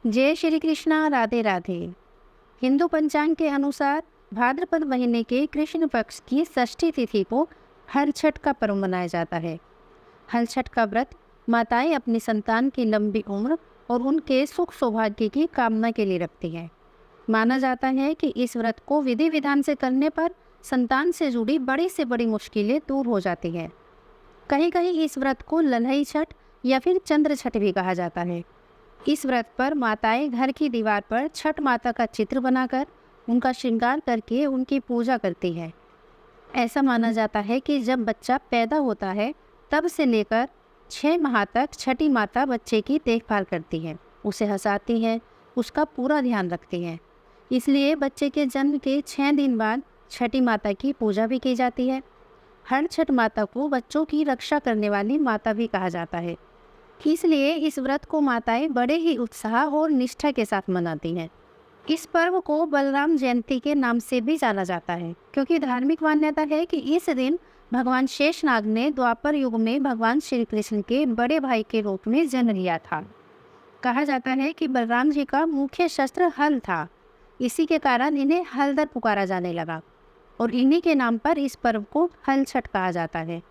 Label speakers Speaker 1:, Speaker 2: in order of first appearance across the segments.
Speaker 1: जय श्री कृष्णा, राधे राधे। हिंदू पंचांग के अनुसार भाद्रपद महीने के कृष्ण पक्ष की षष्ठी तिथि को हल छठ का पर्व मनाया जाता है। हल छठ का व्रत माताएं अपनी संतान की लंबी उम्र और उनके सुख सौभाग्य की कामना के लिए रखती हैं। माना जाता है कि इस व्रत को विधि विधान से करने पर संतान से जुड़ी बड़ी से बड़ी मुश्किलें दूर हो जाती हैं। कहीं कहीं इस व्रत को लल्हई छठ या फिर चंद्र छठ भी कहा जाता है। इस व्रत पर माताएं घर की दीवार पर छठ माता का चित्र बनाकर उनका श्रृंगार करके उनकी पूजा करती है। ऐसा माना जाता है कि जब बच्चा पैदा होता है तब से लेकर 6 माह तक छठी माता बच्चे की देखभाल करती है, उसे हंसाती है, उसका पूरा ध्यान रखती है। इसलिए बच्चे के जन्म के 6 दिन बाद छठी माता की पूजा भी की जाती है। हर छठ माता को बच्चों की रक्षा करने वाली माता भी कहा जाता है। इसलिए इस व्रत को माताएं बड़े ही उत्साह और निष्ठा के साथ मनाती हैं। इस पर्व को बलराम जयंती के नाम से भी जाना जाता है, क्योंकि धार्मिक मान्यता है कि इस दिन भगवान शेषनाग ने द्वापर युग में भगवान श्री कृष्ण के बड़े भाई के रूप में जन्म लिया था। कहा जाता है कि बलराम जी का मुख्य शस्त्र हल था, इसी के कारण इन्हें हलदर पुकारा जाने लगा और इन्हीं के नाम पर इस पर्व को हल छठ कहा जाता है।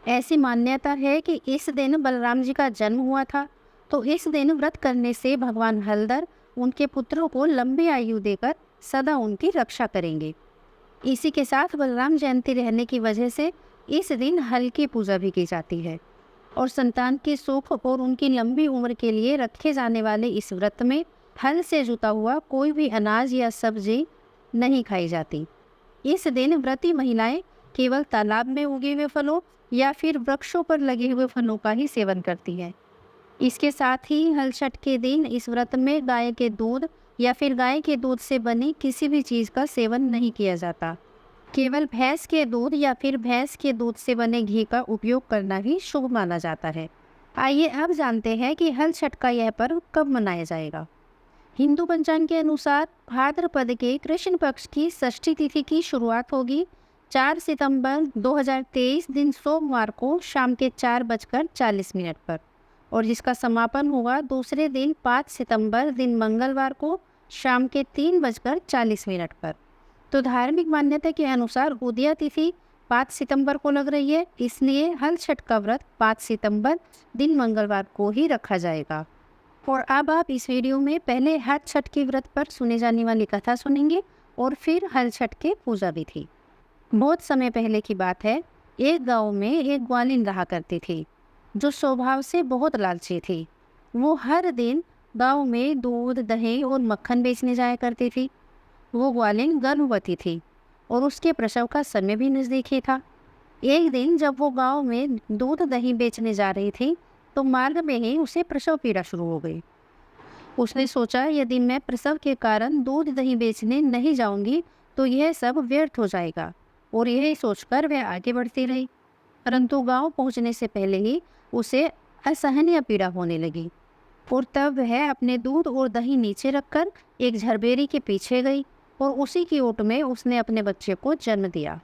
Speaker 1: ऐसी मान्यता है कि इस दिन बलराम जी का जन्म हुआ था, तो इस दिन व्रत करने से भगवान हलदर उनके पुत्रों को लंबी आयु देकर सदा उनकी रक्षा करेंगे। इसी के साथ बलराम जयंती रहने की वजह से इस दिन हल की पूजा भी की जाती है और संतान के सुख और उनकी लंबी उम्र के लिए रखे जाने वाले इस व्रत में हल से जुता हुआ कोई भी अनाज या सब्जी नहीं खाई जाती। इस दिन व्रती महिलाएं केवल तालाब में उगे हुए फलों या फिर वृक्षों पर लगे हुए फलों का ही सेवन करती है। इसके साथ ही हल छठ के दिन इस व्रत में गाय के दूध या फिर गाय के दूध से बनी किसी भी चीज़ का सेवन नहीं किया जाता। केवल भैंस के दूध या फिर भैंस के दूध से बने घी का उपयोग करना ही शुभ माना जाता है। आइए अब जानते हैं कि हल छठ का यह पर्व कब मनाया जाएगा। हिंदू पंचांग के अनुसार भाद्रपद के कृष्ण पक्ष की षष्ठी तिथि की शुरुआत होगी 4 सितंबर 2023 दिन सोमवार को शाम के 4:40 पर और जिसका समापन होगा दूसरे दिन 5 सितंबर दिन मंगलवार को शाम के 3:40 पर। तो धार्मिक मान्यता के अनुसार उदया तिथि 5 सितंबर को लग रही है, इसलिए हल छठ का व्रत 5 सितंबर दिन मंगलवार को ही रखा जाएगा। और अब आप इस वीडियो में पहले हल छठ के व्रत पर सुने जाने वाली कथा सुनेंगे और फिर हल छठ के पूजा भी थी। बहुत समय पहले की बात है, एक गांव में एक ग्वालिन रहा करती थी जो स्वभाव से बहुत लालची थी। वो हर दिन गांव में दूध, दही और मक्खन बेचने जाया करती थी। वो ग्वालिन गर्भवती थी और उसके प्रसव का समय भी नज़दीक ही था। एक दिन जब वो गांव में दूध दही बेचने जा रही थी तो मार्ग में ही उसे प्रसव पीड़ा शुरू हो गई। उसने सोचा यदि मैं प्रसव के कारण दूध दही बेचने नहीं जाऊंगी तो यह सब व्यर्थ हो जाएगा, और यही सोचकर वह आगे बढ़ती रही। परंतु गांव पहुंचने से पहले ही उसे असहनीय पीड़ा होने लगी और तब वह अपने दूध और दही नीचे रखकर एक झरबेरी के पीछे गई और उसी की ओट में उसने अपने बच्चे को जन्म दिया।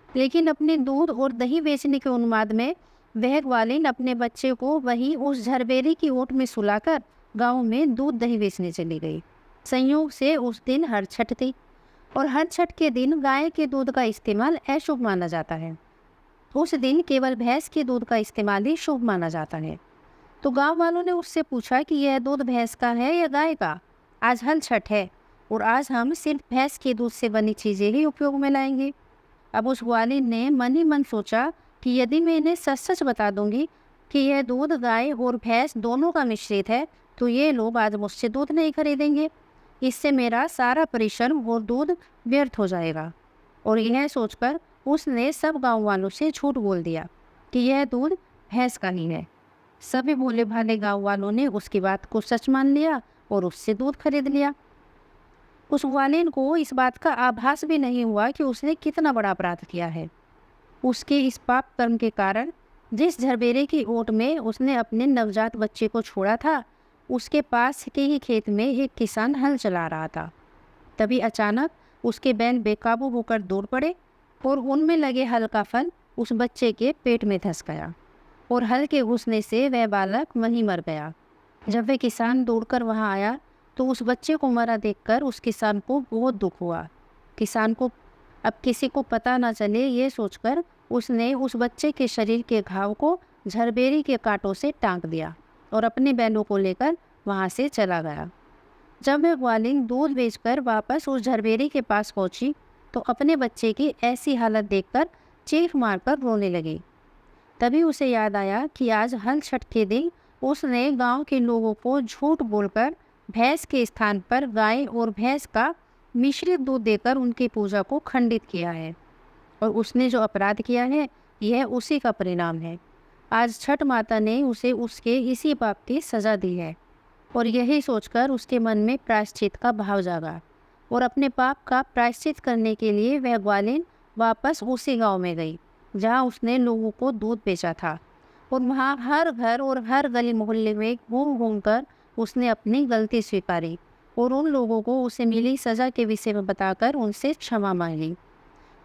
Speaker 1: लेकिन अपने दूध और दही बेचने के उन्माद में वह ग्वालिन अपने बच्चे को वहीं उस झरबेरी की ओट में सुलाकर गाँव में दूध दही बेचने चली गई। संयोग से उस दिन हर छठ थी और हर छठ के दिन गाय के दूध का इस्तेमाल अशुभ माना जाता है। उस दिन केवल भैंस के दूध का इस्तेमाल ही शुभ माना जाता है। तो गांव वालों ने उससे पूछा कि यह दूध भैंस का है या गाय का? आज हल छठ है और आज हम सिर्फ भैंस के दूध से बनी चीज़ें ही उपयोग में लाएंगे। अब उस ग्वालिन ने मन ही मन सोचा कि यदि मैं इन्हें सच सच बता दूंगी कि यह दूध गाय और भैंस दोनों का मिश्रित है तो ये लोग आज मुझसे दूध नहीं खरीदेंगे। इससे मेरा सारा परिश्रम और दूध व्यर्थ हो जाएगा। और यह सोचकर उसने सब गांव वालों से झूठ बोल दिया कि यह दूध भैंस का ही है। सभी भोले भाले गांव वालों ने उसकी बात को सच मान लिया और उससे दूध खरीद लिया। उस ग्वालिन को इस बात का आभास भी नहीं हुआ कि उसने कितना बड़ा अपराध किया है। उसके इस पाप कर्म के कारण जिस झरबेरे की ओट में उसने अपने नवजात बच्चे को छोड़ा था, उसके पास के ही खेत में एक किसान हल चला रहा था। तभी अचानक उसके बैल बेकाबू होकर दौड़ पड़े और उनमें लगे हल का फल उस बच्चे के पेट में धंस गया और हल के घुसने से वह बालक वहीं मर गया। जब वह किसान दौड़कर वहां आया तो उस बच्चे को मरा देखकर उस किसान को बहुत दुख हुआ। किसान को अब किसी को पता ना चले ये सोचकर उसने उस बच्चे के शरीर के घाव को झरबेरी के कांटों से टाँक दिया और अपने बैलों को लेकर वहाँ से चला गया। जब वह ग्वालिन दूध बेचकर वापस उस झरबेरी के पास पहुंची तो अपने बच्चे की ऐसी हालत देखकर चीख मारकर रोने लगी। तभी उसे याद आया कि आज हल छठ के दिन उसने गांव के लोगों को झूठ बोलकर भैंस के स्थान पर गाय और भैंस का मिश्रित दूध देकर उनकी पूजा को खंडित किया है, और उसने जो अपराध किया है यह उसी का परिणाम है। आज छठ माता ने उसे उसके इसी पाप की सज़ा दी है, और यही सोचकर उसके मन में प्रायश्चित का भाव जागा, और अपने पाप का प्रायश्चित करने के लिए वह ग्वालिन वापस उसी गांव में गई जहां उसने लोगों को दूध बेचा था, और वहां हर घर और हर गली मोहल्ले में घूम घूम कर उसने अपनी गलती स्वीकारी और उन लोगों को उसे मिली सज़ा के विषय में बताकर उनसे क्षमा मांगी।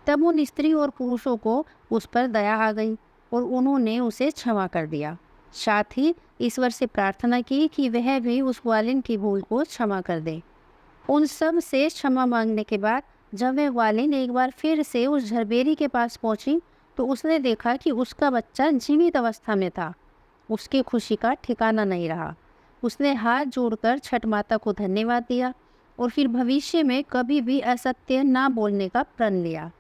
Speaker 1: तब उन स्त्री और पुरुषों को उस पर दया आ गई और उन्होंने उसे क्षमा कर दिया। साथ ही ईश्वर से प्रार्थना की कि वह भी उस ग्वालिन की भूल को क्षमा कर दे। उन सब से क्षमा मांगने के बाद जब वह ग्वालिन एक बार फिर से उस झरबेरी के पास पहुंची तो उसने देखा कि उसका बच्चा जीवित अवस्था में था। उसकी खुशी का ठिकाना नहीं रहा। उसने हाथ जोड़कर छठ माता को धन्यवाद दिया और फिर भविष्य में कभी भी असत्य ना बोलने का प्रण लिया।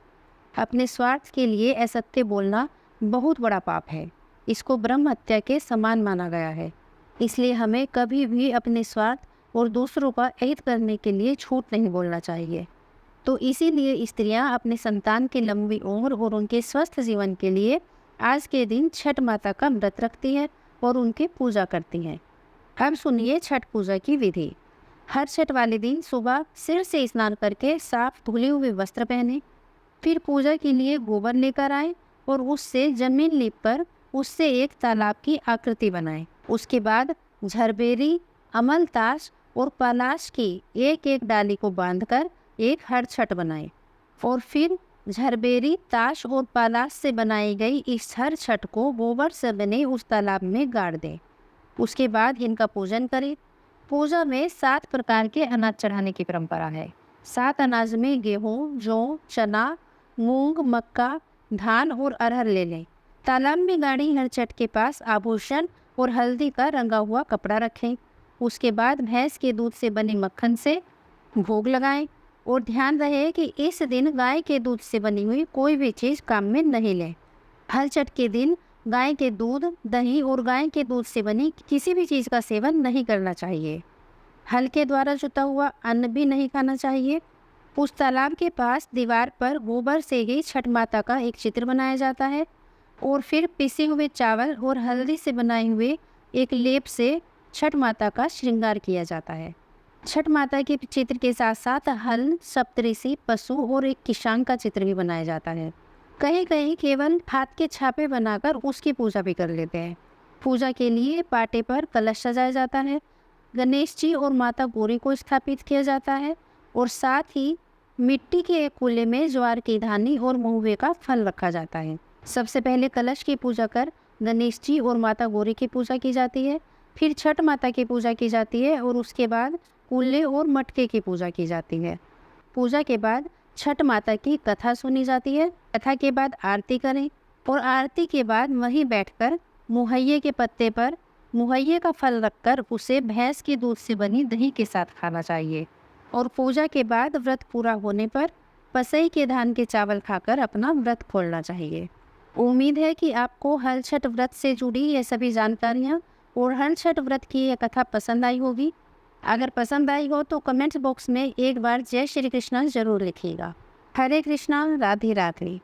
Speaker 1: अपने स्वार्थ के लिए असत्य बोलना बहुत बड़ा पाप है। इसको ब्रह्म हत्या के समान माना गया है। इसलिए हमें कभी भी अपने स्वार्थ और दूसरों का हित करने के लिए झूठ नहीं बोलना चाहिए। तो इसीलिए स्त्रियां अपने संतान की लंबी उम्र और उनके स्वस्थ जीवन के लिए आज के दिन छठ माता का व्रत रखती हैं और उनकी पूजा करती हैं। अब सुनिए छठ पूजा की विधि। हर छठ वाले दिन सुबह सिर से स्नान करके साफ धुले हुए वस्त्र पहने, फिर पूजा के लिए गोबर लेकर आए और उससे जमीन लीप कर उससे एक तालाब की आकृति बनाएं। उसके बाद झरबेरी, अमलतास और पलाश की एक एक डाली को बांधकर एक हर छठ बनाएं और फिर झरबेरी, ताश और पलाश से बनाई गई इस हर छठ को गोबर से बने उस तालाब में गाड़ दें। उसके बाद इनका पूजन करें। पूजा में 7 प्रकार के अनाज चढ़ाने की परंपरा है। 7 अनाज में गेहूँ, जौ, चना, मूंग, मक्का, धान और अरहर ले लें। तालाब में गाड़ी हर छठ के पास आभूषण और हल्दी का रंगा हुआ कपड़ा रखें। उसके बाद भैंस के दूध से बने मक्खन से भोग लगाएं और ध्यान रहे कि इस दिन गाय के दूध से बनी हुई कोई भी चीज़ काम में नहीं लें। हर छठ के दिन गाय के दूध, दही और गाय के दूध से बनी किसी भी चीज़ का सेवन नहीं करना चाहिए। हल के द्वारा जुता हुआ अन्न भी नहीं खाना चाहिए। उस तालाब के पास दीवार पर गोबर से ही छठ माता का एक चित्र बनाया जाता है और फिर पिसे हुए चावल और हल्दी से बनाए हुए एक लेप से छठ माता का श्रृंगार किया जाता है। छठ माता के चित्र के साथ साथ हल, सप्तऋषि, पशु और एक किसान का चित्र भी बनाया जाता है। कहीं कहीं केवल हाथ के छापे बनाकर उसकी पूजा भी कर लेते हैं। पूजा के लिए पाटे पर कलश सजाया जाता है। गणेश जी और माता गौरी को स्थापित किया जाता है और साथ ही मिट्टी के एक कूले में ज्वार की धानी और महुए का फल रखा जाता है। सबसे पहले कलश की पूजा कर गणेश जी और माता गौरी की पूजा की जाती है, फिर छठ माता की पूजा की जाती है और उसके बाद कूले और मटके की पूजा की जाती है। पूजा के बाद छठ माता की कथा सुनी जाती है। कथा के बाद आरती करें और आरती के बाद वहीं बैठकर मुहैये के पत्ते पर मुहैये का फल रखकर उसे भैंस के दूध से बनी दही के साथ खाना चाहिए और पूजा के बाद व्रत पूरा होने पर पसई के धान के चावल खाकर अपना व्रत खोलना चाहिए। उम्मीद है कि आपको हल छठ व्रत से जुड़ी ये सभी जानकारियाँ और हल छठ व्रत की यह कथा पसंद आई होगी। अगर पसंद आई हो तो कमेंट बॉक्स में एक बार जय श्री कृष्णा जरूर लिखिएगा। हरे कृष्णा, राधे राधे।